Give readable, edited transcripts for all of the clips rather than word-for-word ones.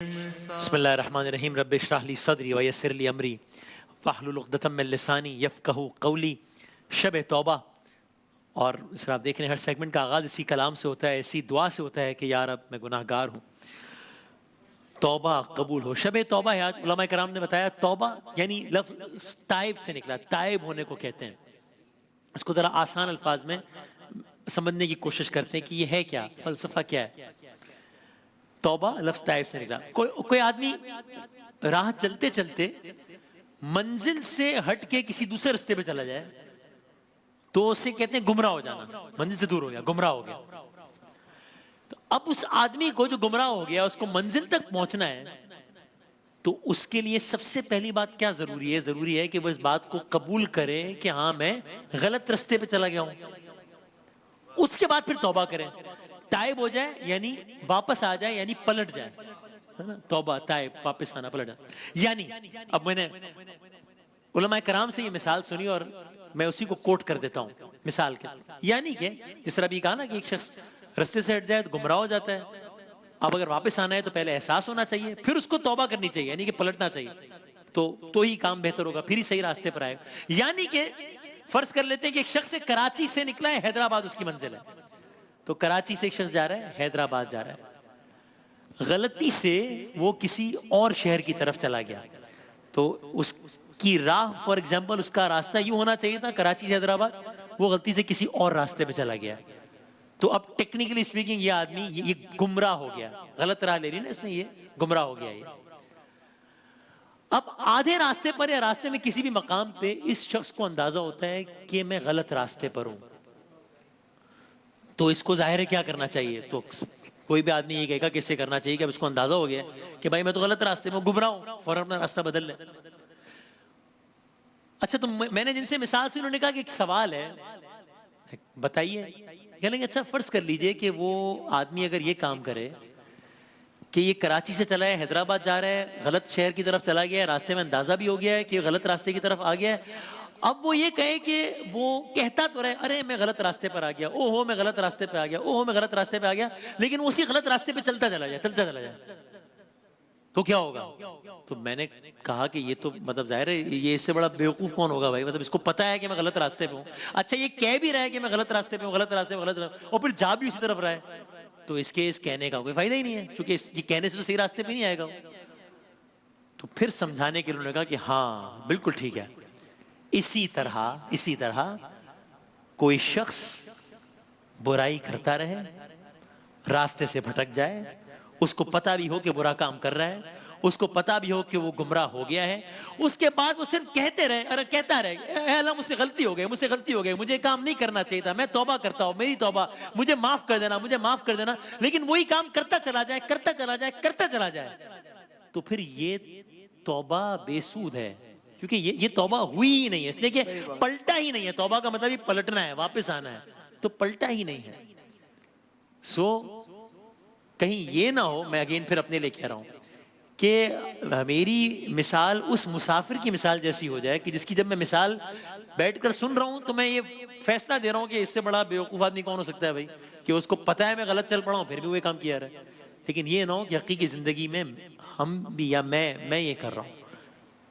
بسم اللہ الرحمن الرحیم رب اشرح لی صدری ویسر لی امری واحلل عقدۃ من لسانی یفقہوا قولی. شب توبہ. اور اس طرح آپ دیکھ رہے ہیں ہر سیگمنٹ کا آغاز اسی کلام سے ہوتا ہے، ایسی دعا سے ہوتا ہے کہ یا رب میں گناہ گار ہوں، توبہ قبول ہو. شب توبہ ہے آج. علماء کرام نے بتایا توبہ یعنی لفظ تائب سے نکلا، تائب ہونے کو کہتے ہیں. اس کو ذرا آسان الفاظ میں سمجھنے کی کوشش کرتے ہیں کہ یہ ہے کیا، فلسفہ کیا ہے. توبہ لفظ تائب سے نکلا. کوئی آدمی راہ چلتے چلتے منزل سے ہٹ کے کسی دوسرے رستے پہ چلا جائے تو اسے کہتے ہیں گمراہ ہو جانا. منزل سے دور ہو گیا، گمراہ ہو گیا. تو اب اس آدمی کو جو گمراہ ہو گیا اس کو منزل تک پہنچنا ہے تو اس کے لیے سب سے پہلی بات کیا ضروری ہے؟ ضروری ہے کہ وہ اس بات کو قبول کرے کہ ہاں میں غلط رستے پہ چلا گیا ہوں. اس کے بعد پھر توبہ کرے، تائب ہو جائے یعنی واپس آ جائے، یعنی پلٹ جائے. توبہ، تائب، واپس آنا، پلٹ جائے. یعنی اب میں نے علماء کرام سے یہ مثال سنی اور میں اسی کو کوٹ کر دیتا ہوں مثال کے. یعنی کہ جس طرح بھی کہا نا کہ ایک شخص رستے سے ہٹ جائے تو گمراہ ہو جاتا ہے. اب اگر واپس آنا ہے تو پہلے احساس ہونا چاہیے، پھر اس کو توبہ کرنی چاہیے، یعنی کہ پلٹنا چاہیے. تو ہی کام بہتر ہوگا، پھر ہی صحیح راستے پر آئے گا. یعنی کہ فرض کر لیتے ہیں کہ ایک شخص کراچی سے نکلا ہے، حیدرآباد اس کی منزل ہے. تو کراچی سے ایک شخص جا رہا ہے، حیدرآباد جا رہا ہے. غلطی سے وہ کسی اور شہر کی طرف چلا گیا تو اس کی راہ، فار ایگزامپل اس کا راستہ یوں ہونا چاہیے تھا کراچی سے حیدرآباد، وہ غلطی سے کسی اور راستے پہ چلا گیا. تو اب ٹیکنیکلی اسپیکنگ یہ آدمی یہ گمراہ ہو گیا، غلط راہ لے لی نا اس نے، یہ گمراہ ہو گیا. یہ اب آدھے راستے پر یا راستے میں کسی بھی مقام پہ اس شخص کو اندازہ ہوتا ہے کہ میں غلط راستے پر ہوں. تو اس کو ظاہر ہے کیا کرنا چاہیے؟ تو کوئی بھی آدمی یہ کہے گا کہ اسے کرنا چاہیے کہ اب اس کو اندازہ ہو گیا کہ بھائی میں تو غلط راستے میں گمراہ ہوں، فوراً اپنا راستہ بدل لے. اچھا تو میں نے جن سے مثال سے انہوں نے کہا کہ ایک سوال ہے بتائیے. کہنے کہ اچھا فرض کر لیجئے کہ وہ آدمی اگر یہ کام کرے کہ یہ کراچی سے چلا ہے، حیدرآباد جا رہا ہے، غلط شہر کی طرف چلا گیا ہے، راستے میں اندازہ بھی ہو گیا ہے کہ غلط راستے کی طرف آ گیا ہے. اب وہ یہ کہے کہ وہ کہتا تو رہے ارے میں غلط راستے پر آ گیا، او ہو میں غلط راستے پہ آ گیا، او ہو میں غلط راستے پہ آ گیا، لیکن وہ اسی غلط راستے پہ چلتا چلا جائے تو کیا ہوگا؟ تو میں نے کہا کہ یہ تو مطلب ظاہر ہے یہ اس سے بڑا بیوقوف کون ہوگا بھائی؟ مطلب اس کو پتا ہے کہ میں غلط راستے پہ ہوں. اچھا یہ کہہ بھی رہا ہے کہ میں غلط راستے پہ ہوں، غلط راستے پہ، غلط راستے اور پھر جا بھی اسی طرف رہا ہے، تو اس کے اس کہنے کا کوئی فائدہ ہی نہیں ہے، چونکہ یہ کہنے سے تو صحیح راستے پہ نہیں آئے گا. تو پھر سمجھانے کے لیے انہوں نے کہا کہ ہاں بالکل ٹھیک ہے. اسی طرح کوئی شخص برائی کرتا رہے، راستے سے بھٹک جائے، اس کو پتا بھی ہو کہ برا کام کر رہا ہے، اس کو پتا بھی ہو کہ وہ گمراہ ہو گیا ہے، اس کے بعد وہ صرف کہتا رہے اے اللہ مجھ سے غلطی ہو گئی، مجھے کام نہیں کرنا چاہیے تھا، میں توبہ کرتا ہوں، میری توبہ، مجھے معاف کر دینا. لیکن وہی کام کرتا چلا جائے تو پھر یہ توبہ بے سود ہے، کیونکہ یہ توبہ ہوئی ہی نہیں ہے. اس نے کہ پلٹا ہی نہیں ہے. توبہ کا مطلب ہی پلٹنا ہے، واپس آنا ہے، تو پلٹا ہی نہیں ہے. کہیں یہ نہ ہو، میں اگین پھر اپنے لے کہہ رہا ہوں کہ میری مثال اس مسافر کی مثال جیسی ہو جائے کہ جس کی جب میں مثال بیٹھ کر سن رہا ہوں تو میں یہ فیصلہ دے رہا ہوں کہ اس سے بڑا بیوقوف آدمی کون ہو سکتا ہے بھائی، کہ اس کو پتا ہے میں غلط چل پڑا ہوں پھر بھی وہ کام کیا رہا ہے. لیکن یہ نہ ہو کہ حقیقی زندگی میں ہم بھی یا میں یہ کر رہا ہوں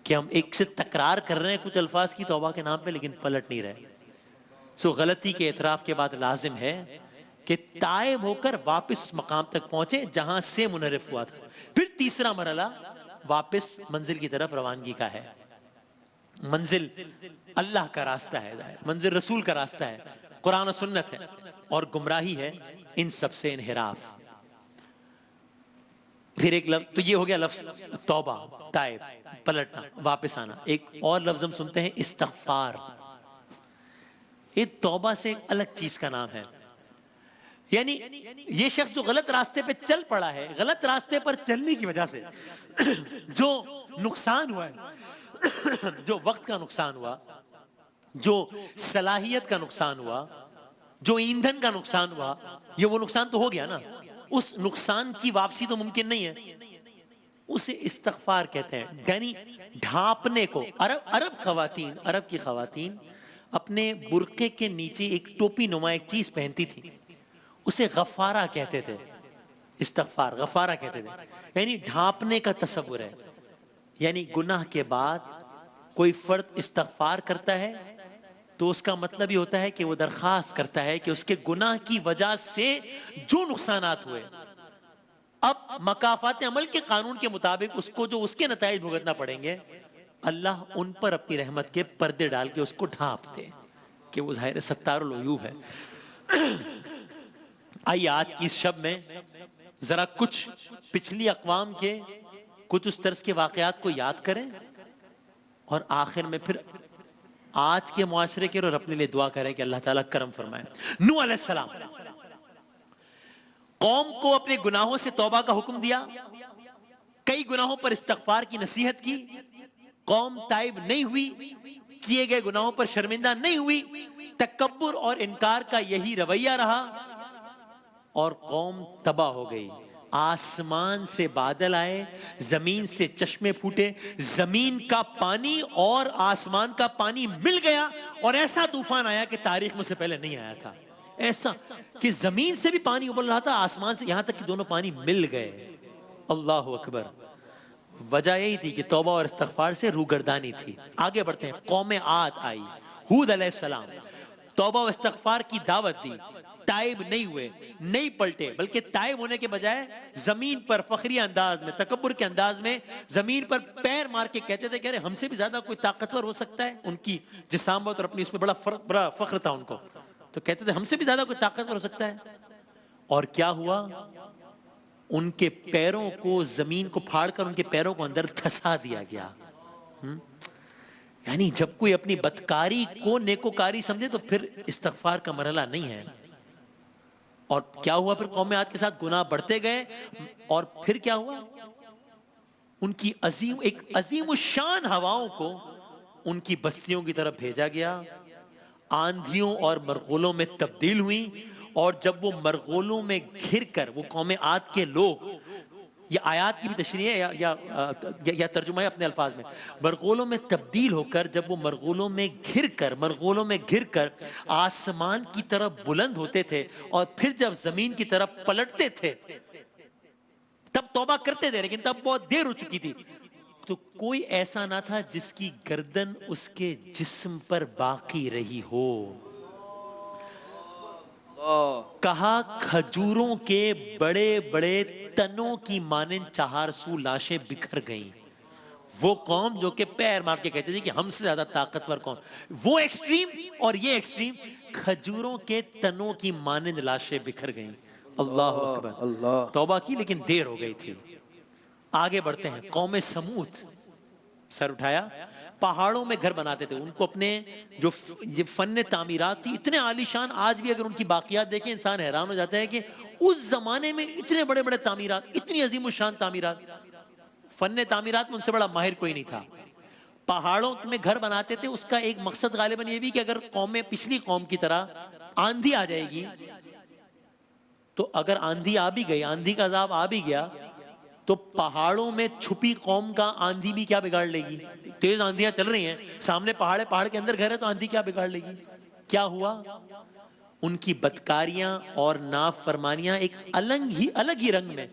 کہ ہم ایک سے تکرار کر رہے ہیں کچھ الفاظ کی توبہ کے نام پہ لیکن پلٹ نہیں رہے. غلطی کے اعتراف کے بعد لازم ہے کہ تائب ہو کر واپس اس مقام تک پہنچے جہاں سے منحرف ہوا تھا. پھر تیسرا مرحلہ واپس منزل کی طرف روانگی کا ہے. منزل اللہ کا راستہ ہے، منزل رسول کا راستہ ہے، قرآن و سنت ہے، اور گمراہی ہے ان سب سے انحراف. پھر ایک لفظ تو یہ ہو گیا لفظ توبہ، تائب، پلٹنا، واپس آنا. ایک اور لفظ ہم سنتے ہیں استغفار. یہ توبہ سے ایک الگ چیز کا نام ہے. یعنی یہ شخص جو غلط راستے پہ چل پڑا ہے، غلط راستے پر چلنے کی وجہ سے جو نقصان ہوا ہے، جو وقت کا نقصان ہوا، جو صلاحیت کا نقصان ہوا، جو ایندھن کا نقصان ہوا، یہ وہ نقصان تو ہو گیا نا. اس نقصان کی واپسی تو ممکن نہیں ہے. اسے استغفار کہتے ہیں، یعنی ڈھانپنے کو. عرب کی خواتین اپنے برقعے کے نیچے ایک ٹوپی نما ایک چیز پہنتی تھی، اسے غفارہ کہتے تھے. استغفار غفارہ کہتے تھے، یعنی ڈھانپنے کا تصور ہے. یعنی گناہ کے بعد کوئی فرد استغفار کرتا ہے تو اس کا مطلب یہ ہوتا ہے کہ وہ درخواست کرتا ہے کہ اس کے گناہ کی وجہ سے جو نقصانات ہوئے، اب مکافات عمل کے قانون کے مطابق اس کو جو اس کے نتائج بھگتنا پڑیں گے، اللہ ان پر اپنی رحمت کے پردے ڈال کے اس کو ڈھانپ دے کہ وہ ظاہر ستار العیوب ہے. آئیے آج کی اس شب میں ذرا کچھ پچھلی اقوام کے کچھ اس طرز کے واقعات کو یاد کریں اور آخر میں پھر آج کے معاشرے کے اور اپنے لیے دعا کریں کہ اللہ تعالیٰ کرم فرمائے. نوح علیہ السلام قوم کو اپنے گناہوں سے توبہ کا حکم دیا، کئی گناہوں پر استغفار کی نصیحت کی، قوم تائب نہیں ہوئی، کیے گئے گناہوں پر شرمندہ نہیں ہوئی، تکبر اور انکار کا یہی رویہ رہا اور قوم تباہ ہو گئی. آسمان سے بادل آئے، زمین سے چشمے پھوٹے، زمین کا پانی اور آسمان کا پانی مل گیا اور ایسا طوفان آیا کہ تاریخ میں سے پہلے نہیں آیا تھا. ایسا کہ زمین سے بھی پانی ابل رہا تھا، آسمان سے، یہاں تک کہ دونوں پانی مل گئے. اللہ اکبر. وجہ یہی تھی کہ توبہ اور استغفار سے روگردانی تھی. آگے بڑھتے ہیں. قوم عاد آئی، ہود علیہ السلام توبہ و استغفار کی دعوت دی، تائب نہیں ہوئے، نہیں پلٹے، بلکہ تائب ہونے کے بجائے زمین پر فخری انداز میں، تکبر کے انداز میں زمین پر پیر مار کے کہتے تھے کہ ہم سے بھی زیادہ کوئی طاقتور ہو سکتا ہے. ان کی جسامت اور اپنی اس میں بڑا فخر تھا ان کو، تو کہتے تھے ہم سے بھی زیادہ کوئی طاقتور ہو سکتا ہے. اور کیا ہوا؟ ان کے پیروں کو زمین کو پھاڑ کر ان کے پیروں کو اندر دھسا دیا گیا. یعنی جب کوئی اپنی بدکاری کو نیکوکاری سمجھے تو پھر استغفار کا مرحلہ نہیں ہے. اور کیا ہوا پھر؟ قوم عاد کے ساتھ گناہ بڑھتے گئے اور پھر کیا ہوا؟ ان کی ایک عظیم الشان ہواؤں کو ان کی بستیوں کی طرف بھیجا گیا، آندھیوں اور مرغولوں میں تبدیل ہوئیں. اور جب وہ مرغولوں میں گھر کر، وہ قوم عاد کے لوگ، یہ آیات کی بھی تشریح ہے یا ترجمہ ہے اپنے الفاظ میں، مرغولوں میں تبدیل ہو کر جب وہ مرغولوں میں گھر کر آسمان کی طرف بلند ہوتے تھے اور پھر جب زمین کی طرف پلٹتے تھے تب توبہ کرتے تھے، لیکن تب بہت دیر ہو چکی تھی. تو کوئی ایسا نہ تھا جس کی گردن اس کے جسم پر باقی رہی ہو. کہا کھجوروں کے بڑے بڑے تنوں کی مانند 400 لاشیں بکھر گئیں. وہ قوم جو کہ پیر مار کے کہتے تھے کہ ہم سے زیادہ طاقتور قوم، وہ ایکسٹریم اور یہ ایکسٹریم، کھجوروں کے تنوں کی مانند لاشیں بکھر گئیں. اللہ اکبر. توبہ کی لیکن دیر ہو گئی تھی. آگے بڑھتے ہیں. قوم سمود سر اٹھایا، پہاڑوں میں گھر بناتے تھے. ان کو اپنے جو یہ فن تعمیرات تھی اتنے عالی شان، آج بھی اگر ان کی باقیات دیکھیں انسان حیران ہو جاتا ہے کہ اس زمانے میں اتنے بڑے بڑے تعمیرات، اتنی عظیم الشان تعمیرات. فن تعمیرات میں ان سے بڑا ماہر کوئی نہیں تھا. پہاڑوں میں گھر بناتے تھے. اس کا ایک مقصد غالباً یہ بھی کہ اگر پچھلی قوم کی طرح آندھی آ جائے گی تو اگر آندھی آ بھی گئی، آندھی کا عذاب آ بھی گیا تو پہاڑوں میں چھپی قوم کا آندھی بھی کیا بگاڑ لے گی؟ تیز آندھیاں چل رہی ہیں، سامنے پہاڑ ہے، پہاڑ کے اندر گھر ہے، تو آندھی کیا بگاڑ لے گی؟ کیا ہوا؟ ان کی بدکاریاں اور نافرمانیاں ایک الگ ہی رنگ میں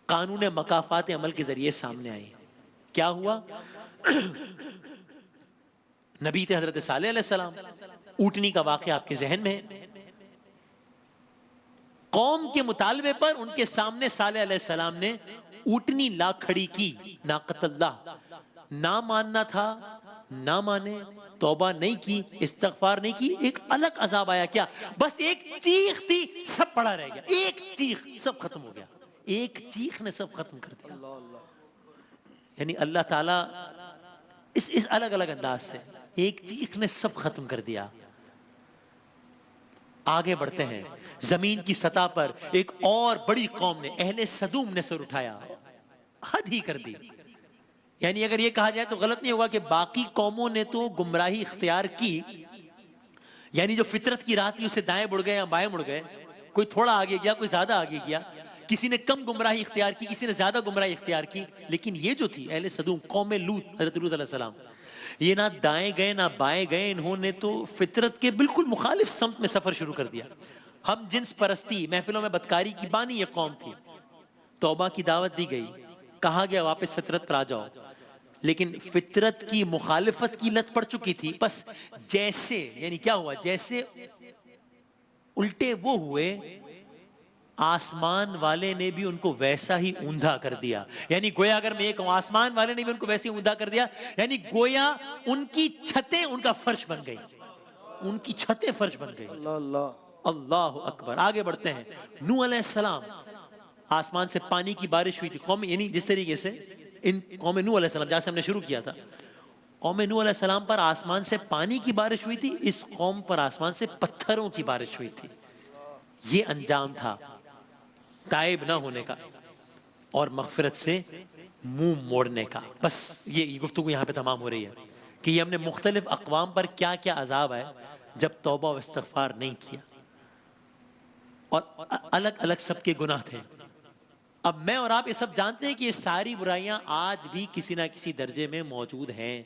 قانون مکافات عمل کے ذریعے سامنے آئی. کیا ہوا؟ نبی تھے حضرت صالح علیہ السلام. اونٹنی کا واقعہ آپ کے ذہن میں ہے. قوم کے مطالبے پر ان کے سامنے صالح علیہ السلام نے اونٹنی لا کھڑی کی. ناقت اللہ. نہ ماننا تھا، نہ مانے، توبہ نہیں کی، استغفار نہیں کی، ایک الگ عذاب آیا. کیا؟ بس ایک چیخ تھی، سب پڑا رہ گیا. ایک چیخ، سب ختم ہو گیا. ایک چیخ نے سب ختم کر دیا. یعنی اللہ تعالیٰ اس الگ الگ انداز سے ایک چیخ نے سب ختم کر دیا. آگے بڑھتے ہیں. زمین کی سطح پر ایک اور بڑی قوم نے، اہل سدوم نے سر اٹھایا، حد ہی کر دی. یعنی اگر یہ کہا جائے تو غلط نہیں ہوگا کہ باقی قوموں نے تو گمراہی اختیار کی، یعنی جو فطرت کی راہ تھی اسے دائیں مڑ گئے یا بائیں مڑ گئے. کوئی تھوڑا آگے گیا، کوئی زیادہ آگے گیا، کسی نے کم گمراہی اختیار کی، کسی نے زیادہ گمراہی اختیار کی. لیکن یہ جو تھی اہل سدوم، قوم لوط، حضرت لوط علیہ السلام، یہ نہ دائیں گئے نہ بائیں گئے. انہوں نے تو فطرت کے بالکل مخالف سمت میں سفر شروع کر دیا. ہم جنس پرستی، محفلوں میں بدکاری کی بانی یہ قوم تھی. توبہ کی دعوت دی گئی، کہا گیا واپس فطرت پر آ جاؤ، لیکن فطرت کی مخالفت کی لت پڑ چکی تھی. بس جیسے یعنی کیا ہوا، جیسے الٹے وہ ہوئے، آسمان والے نے بھی ان کو ویسا ہی اوندھا کر دیا. یعنی گویا اگر میں یہ کہوں آسمان والے نے بھی ان کو ویسے ہی اوندھا کر دیا، یعنی گویا ان کی چھتیں ان کا فرش بن گئی، ان کی چھتیں فرش بن گئی. اللہ اللہ. اللہ اکبر. آگے بڑھتے ہیں. نوح علیہ السلام، آسمان سے پانی کی بارش ہوئی تھی. قوم یعنی جس طریقے سے ان قوم نوح علیہ السلام، جہاں سے ہم نے شروع کیا تھا، قوم نوح علیہ السلام پر آسمان سے پانی کی بارش ہوئی تھی، اس قوم پر آسمان سے پتھروں کی بارش ہوئی تھی. یہ انجام تھا تائب نہ ہونے کا اور مغفرت سے منہ موڑنے کا. بس یہ گفتگو یہاں پہ تمام ہو رہی ہے کہ یہ ہم نے مختلف اقوام پر کیا کیا عذاب ہے جب توبہ و استغفار نہیں کیا، اور الگ الگ سب کے گناہ تھے. اب میں اور آپ یہ سب جانتے ہیں کہ یہ ساری برائیاں آج بھی کسی نہ کسی درجے میں موجود ہیں،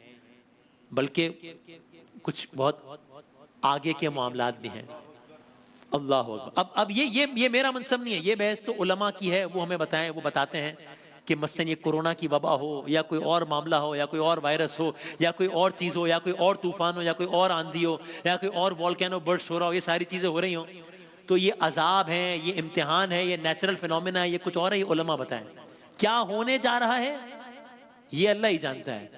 بلکہ کچھ بہت آگے کے معاملات بھی ہیں. اللہ اکبر. اب یہ میرا منصب نہیں ہے، یہ بحث تو علماء کی ہے، وہ ہمیں بتائیں، وہ بتاتے ہیں کہ مثلا یہ کورونا کی وبا ہو یا کوئی اور معاملہ ہو یا کوئی اور وائرس ہو یا کوئی اور چیز ہو یا کوئی اور طوفان ہو یا کوئی اور آندھی ہو یا کوئی اور والکینو برسٹ ہو رہا ہو، یہ ساری چیزیں ہو رہی ہوں تو یہ عذاب ہیں، یہ امتحان ہے، یہ نیچرل فینومینا ہے، یہ کچھ اور ہے، یہ علماء بتائیں. کیا ہونے جا رہا ہے یہ اللہ ہی جانتا ہے.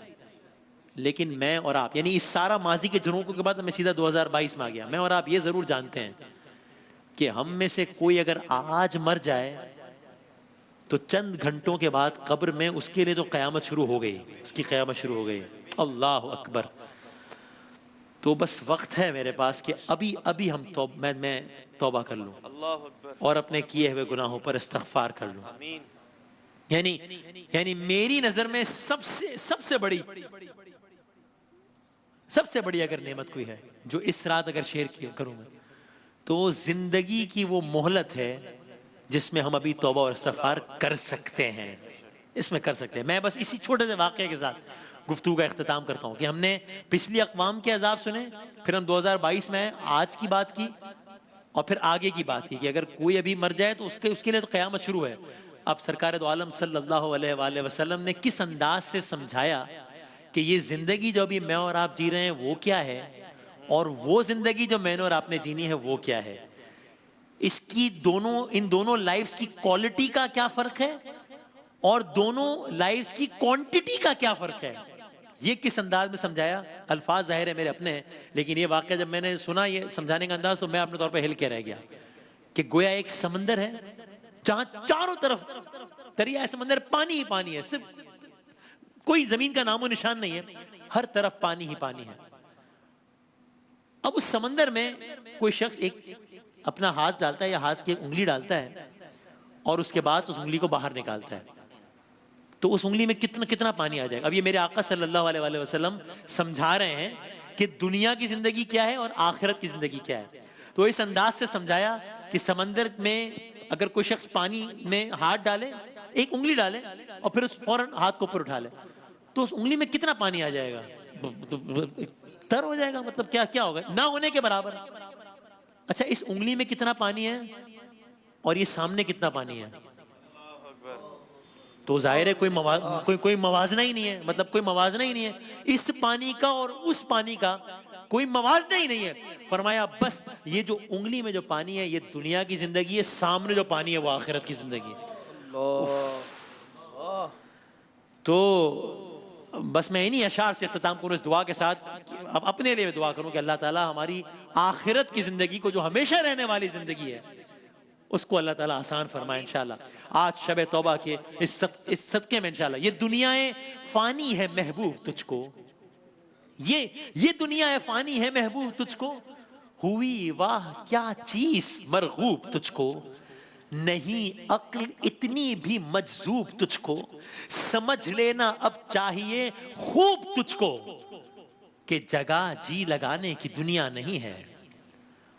لیکن میں اور آپ، یعنی اس سارا ماضی کے جھروکوں کے بعد میں سیدھا 2022 میں آ گیا، میں اور آپ یہ ضرور جانتے ہیں کہ ہم میں سے کوئی اگر آج مر جائے تو چند گھنٹوں کے بعد قبر میں اس کے لیے تو قیامت شروع ہو گئی، اس کی قیامت شروع ہو گئی. اللہ اکبر. تو بس وقت ہے میرے پاس کہ ابھی ہم میں توبہ کر لوں اللہ اکبر. اور اپنے کیے ہوئے گناہوں پر استغفار کر لوں. آمین. یعنی میری نظر میں سب سے بڑی اگر نعمت کوئی ہے جو اس رات اگر شیئر کروں میں تو زندگی کی وہ مہلت ہے جس میں ہم ابھی توبہ اور استغفار کر سکتے ہیں، اس میں کر سکتے ہیں. میں بس اسی چھوٹے سے واقعے کے ساتھ گفتگو کا اختتام کرتا ہوں کہ ہم نے پچھلی اقوام کے عذاب سنے، پھر ہم 2022 میں آج کی بات کی اور پھر آگے کی بات کی کہ اگر کوئی ابھی مر جائے تو اس کے لیے تو قیامت شروع ہے. اب سرکار دو عالم صلی اللہ علیہ وآلہ وسلم نے کس انداز سے سمجھایا کہ یہ زندگی جو ابھی میں اور آپ جی رہے ہیں وہ کیا ہے اور وہ زندگی جو میں نے اور آپ نے جینی ہے وہ کیا ہے. اس کی ان دونوں لائفز کی کوالٹی کا کیا فرق ہے اور دونوں لائفز کی کوانٹٹی کا کیا فرق ہے، یہ کس انداز میں سمجھایا. الفاظ ظاہر ہے میرے اپنے ہیں، لیکن یہ واقعہ جب میں نے سنا یہ سمجھانے کا انداز تو میں اپنے طور پہ ہل کے رہ گیا کہ گویا ایک سمندر ہے جہاں چاروں طرف دریا سمندر پانی ہی پانی ہے، صرف کوئی زمین کا نام و نشان نہیں ہے، ہر طرف پانی ہی پانی ہے. اب اس سمندر میں کوئی شخص ایک اپنا ہاتھ ڈالتا ہے یا ہاتھ کی انگلی ڈالتا ہے اور اس کے بعد اس انگلی کو باہر نکالتا ہے تو اس انگلی میں کتنا پانی آ جائے گا. اب یہ میرے آقا صلی اللہ علیہ وآلہ وسلم سمجھا رہے ہیں کہ دنیا کی زندگی کیا ہے اور آخرت کی زندگی کیا ہے. تو اس انداز سے سمجھایا کہ سمندر میں اگر کوئی شخص پانی میں ہاتھ ڈالے، ایک انگلی ڈالے اور پھر اس فوراً ہاتھ کو اوپر اٹھا لے تو اس انگلی میں کتنا پانی آ جائے گا، تر ہو جائے گا. مطلب کیا ہوگا، نہ ہونے کے برابر. اچھا اس انگلی میں کتنا پانی ہے اور یہ سامنے کتنا پانی ہے، تو ظاہر ہے کوئی موازنہ ہی نہیں ہے، مطلب کوئی موازنہ ہی نہیں ہے اس پانی کا اور اس پانی کا، کوئی موازنہ ہی نہیں ہے. فرمایا بس یہ جو انگلی میں جو پانی ہے یہ دنیا کی زندگی ہے، سامنے جو پانی ہے وہ آخرت کی زندگی ہے. تو بس میں انہی اشعار سے اختتام کروں اس دعا کے ساتھ، اب اپنے لیے دعا کروں کہ اللہ تعالیٰ ہماری آخرت کی زندگی کو جو ہمیشہ رہنے والی زندگی ہے اس کو اللہ تعالیٰ آسان فرمائے انشاءاللہ. آج شب توبہ کے اس صدقے میں انشاءاللہ یہ دنیائے فانی ہے محبوب تجھ کو، یہ دنیا فانی ہے محبوب تجھ کو، ہوئی واہ کیا چیز مرغوب تجھ کو، نہیں عقل اتنی بھی مجذوب تجھ کو، سمجھ لینا اب چاہیے خوب تجھ کو کہ جگہ جی لگانے کی دنیا نہیں ہے،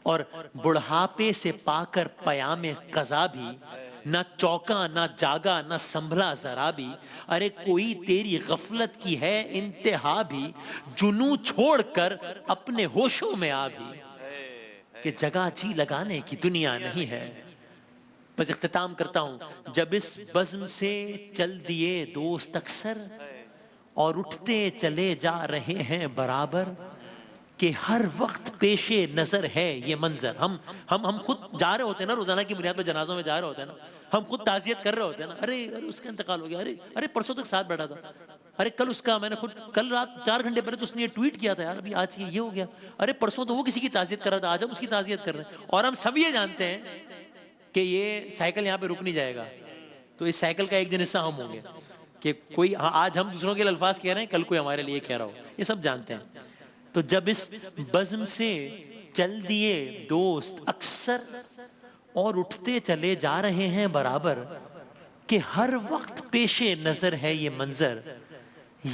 اور بڑھاپے سے پا کر پیام قضا بھی، نہ چوکا نہ جاگا نہ سنبھلا ذرا بھی، ارے کوئی تیری غفلت کی ہے انتہا بھی، جنوں چھوڑ کر اپنے ہوشوں میں آ بھی. کہ جگہ جی لگانے کی دنیا نہیں ہے. بس اختتام کرتا ہوں. جب اس بزم سے چل دیے دوست اکثر اور اٹھتے چلے جا رہے ہیں برابر کہ ہر وقت پیش نظر ہے یہ منظر. ہم خود جا رہے ہوتے ہیں نا روزانہ کی بنیاد پہ جنازوں میں جا رہے ہوتے ہیں نا, ہم خود تعزیت کر رہے ہوتے ہیں نا, ارے اس کا انتقال ہو گیا, ارے پرسوں تک ساتھ بیٹھا تھا, ارے کل اس کا میں نے خود کل رات 4 گھنٹے پہلے تو اس نے یہ ٹویٹ کیا تھا, یار ابھی آج یہ ہو گیا, ارے پرسوں تو وہ کسی کی تعزیت کر رہا تھا, آج ہم اس کی تعزیت کر رہے ہیں. اور ہم سب یہ جانتے ہیں کہ یہ سائیکل یہاں پہ رک نہیں جائے گا, تو اس سائیکل کا ایک دن حصہ ہم ہوں گے کہ کوئی آج ہم دوسروں کے الفاظ کہہ رہے ہیں, کل کوئی ہمارے لیے کہہ رہا ہو, یہ سب جانتے ہیں. تو جب اس بزم سے چل دیے دوست اکثر اور اٹھتے چلے جا رہے ہیں برابر کہ ہر وقت پیش نظر ہے یہ منظر,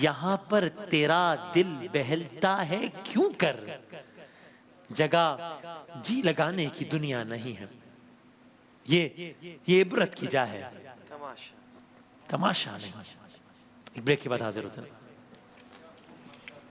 یہاں پر تیرا دل بہلتا ہے کیوں کر, جگہ جی لگانے کی دنیا نہیں ہے. یہ عبرت کی جا ہے, تماشا نہیں. ایک بریک کے بعد حاضر ہوتے ہیں.